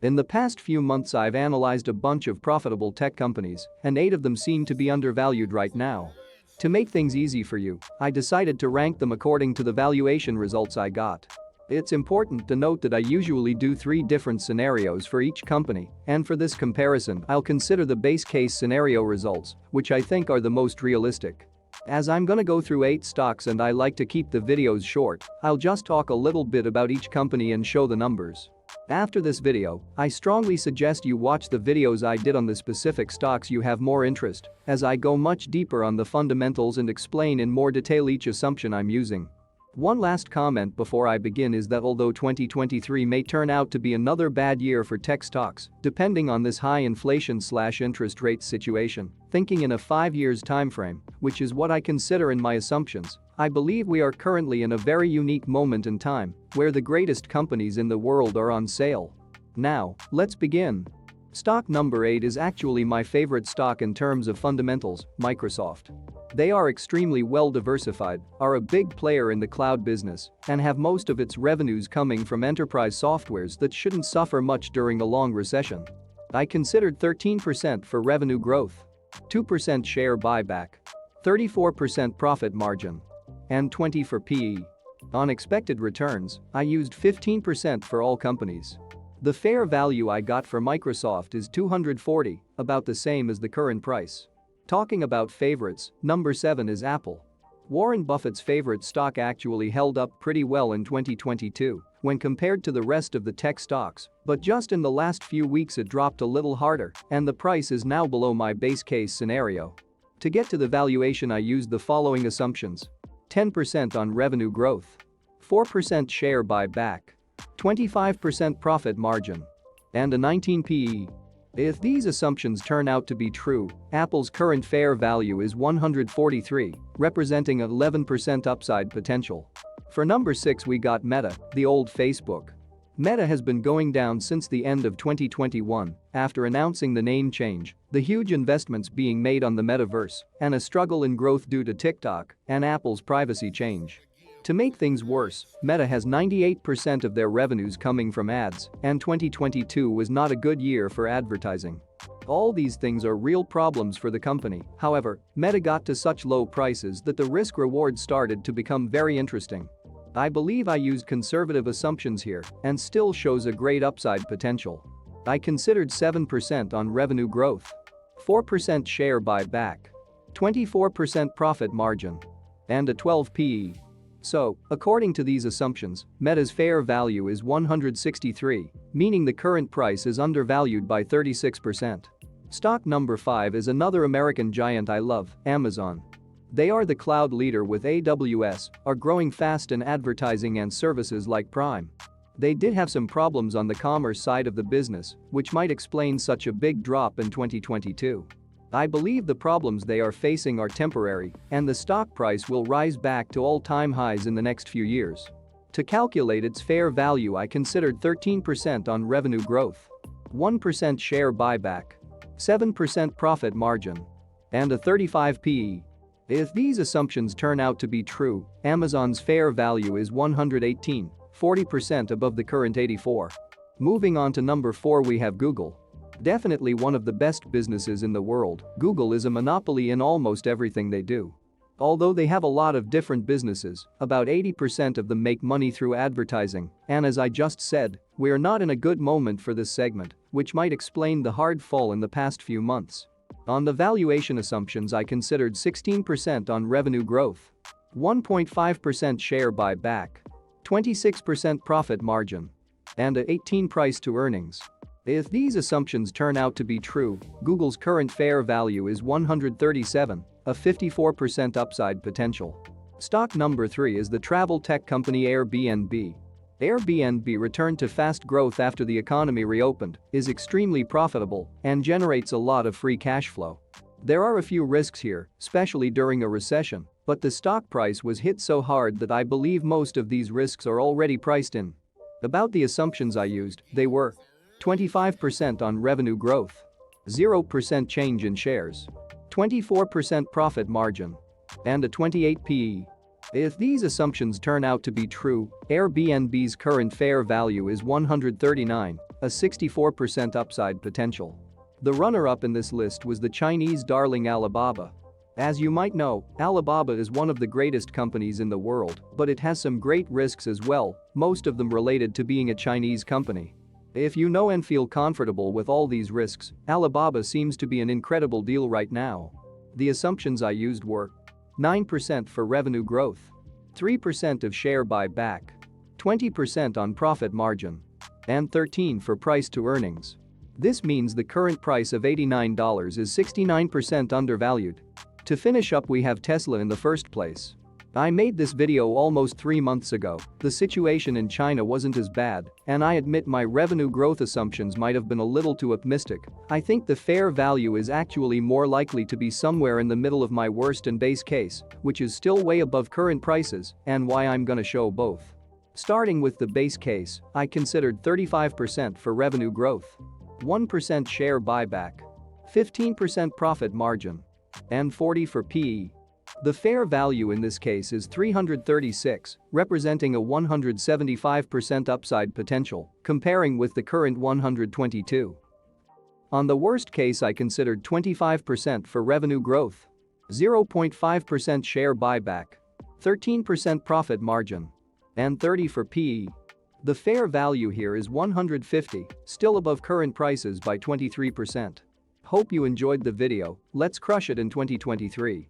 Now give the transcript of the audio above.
In the past few months I've analyzed a bunch of profitable tech companies, and 8 of them seem to be undervalued right now. To make things easy for you, I decided to rank them according to the valuation results I got. It's important to note that I usually do 3 different scenarios for each company, and for this comparison I'll consider the base case scenario results, which I think are the most realistic. As I'm gonna go through 8 stocks and I like to keep the videos short, I'll just talk a little bit about each company and show the numbers. After this video, I strongly suggest you watch the videos I did on the specific stocks you have more interest, as I go much deeper on the fundamentals and explain in more detail each assumption I'm using. One last comment before I begin is that although 2023 may turn out to be another bad year for tech stocks, depending on this high inflation/interest rate situation, thinking in a 5 years timeframe, which is what I consider in my assumptions, I believe we are currently in a very unique moment in time where the greatest companies in the world are on sale. Now, let's begin. Stock number 8 is actually my favorite stock in terms of fundamentals, Microsoft. They are extremely well diversified, are a big player in the cloud business, and have most of its revenues coming from enterprise softwares that shouldn't suffer much during a long recession. I considered 13% for revenue growth, 2% share buyback, 34% profit margin, and 20% for PE. On expected returns, I used 15% for all companies. The fair value I got for Microsoft is $240, about the same as the current price. Talking about favorites, number 7 is Apple. Warren Buffett's favorite stock actually held up pretty well in 2022 when compared to the rest of the tech stocks, but just in the last few weeks it dropped a little harder, and the price is now below my base case scenario. To get to the valuation I used the following assumptions: 10% on revenue growth, 4% share buyback, 25% profit margin, and a 19 PE. If these assumptions turn out to be true, Apple's current fair value is $143, representing 11% upside potential. For number 6 we got Meta, the old Facebook. Meta has been going down since the end of 2021 after announcing the name change, the huge investments being made on the metaverse, and a struggle in growth due to TikTok and Apple's privacy change. To make things worse, Meta has 98% of their revenues coming from ads, and 2022 was not a good year for advertising. All these things are real problems for the company. However, Meta got to such low prices that the risk-reward started to become very interesting. I believe I used conservative assumptions here and still shows a great upside potential. I considered 7% on revenue growth, 4% share buyback, 24% profit margin, and a 12 PE. So, according to these assumptions, Meta's fair value is $163, meaning the current price is undervalued by 36%. Stock number 5 is another American giant I love, Amazon. They are the cloud leader with AWS, are growing fast in advertising and services like Prime. They did have some problems on the commerce side of the business, which might explain such a big drop in 2022. I believe the problems they are facing are temporary, and the stock price will rise back to all-time highs in the next few years. To calculate its fair value I considered 13% on revenue growth, 1% share buyback, 7% profit margin, and a 35 PE. If these assumptions turn out to be true, Amazon's fair value is $118, 40% above the current $84. Moving on to number 4 we have Google. Definitely one of the best businesses in the world, Google is a monopoly in almost everything they do. Although they have a lot of different businesses, about 80% of them make money through advertising, and as I just said, we are not in a good moment for this segment, which might explain the hard fall in the past few months. On the valuation assumptions I considered 16% on revenue growth, 1.5% share buyback, 26% profit margin, and a 18 price to earnings. If these assumptions turn out to be true, Google's current fair value is $137, a 54% upside potential. Stock number 3 is the travel tech company Airbnb. Airbnb returned to fast growth after the economy reopened, is extremely profitable, and generates a lot of free cash flow. There are a few risks here, especially during a recession, but the stock price was hit so hard that I believe most of these risks are already priced in. About the assumptions I used, they were 25% on revenue growth, 0% change in shares, 24% profit margin, and a 28 PE. If these assumptions turn out to be true, Airbnb's current fair value is 139, a 64% upside potential. The runner-up in this list was the Chinese darling Alibaba. As you might know, Alibaba is one of the greatest companies in the world, but it has some great risks as well, most of them related to being a Chinese company. If you know and feel comfortable with all these risks, Alibaba seems to be an incredible deal right now. The assumptions I used were 9% for revenue growth, 3% of share buyback, 20% on profit margin, and 13% for price to earnings. This means the current price of $89 is 69% undervalued. To finish up, we have Tesla in the first place. I made this video almost 3 months ago. The situation in China wasn't as bad, and I admit my revenue growth assumptions might have been a little too optimistic. I think the fair value is actually more likely to be somewhere in the middle of my worst and base case, which is still way above current prices, and why I'm gonna show both. Starting with the base case, I considered 35% for revenue growth, 1% share buyback, 15% profit margin, and 40% for PE. The fair value in this case is 336, representing a 175% upside potential, comparing with the current 122. On the worst case, I considered 25% for revenue growth, 0.5% share buyback, 13% profit margin, and 30% for PE. The fair value here is 150, still above current prices by 23%. Hope you enjoyed the video. Let's crush it in 2023.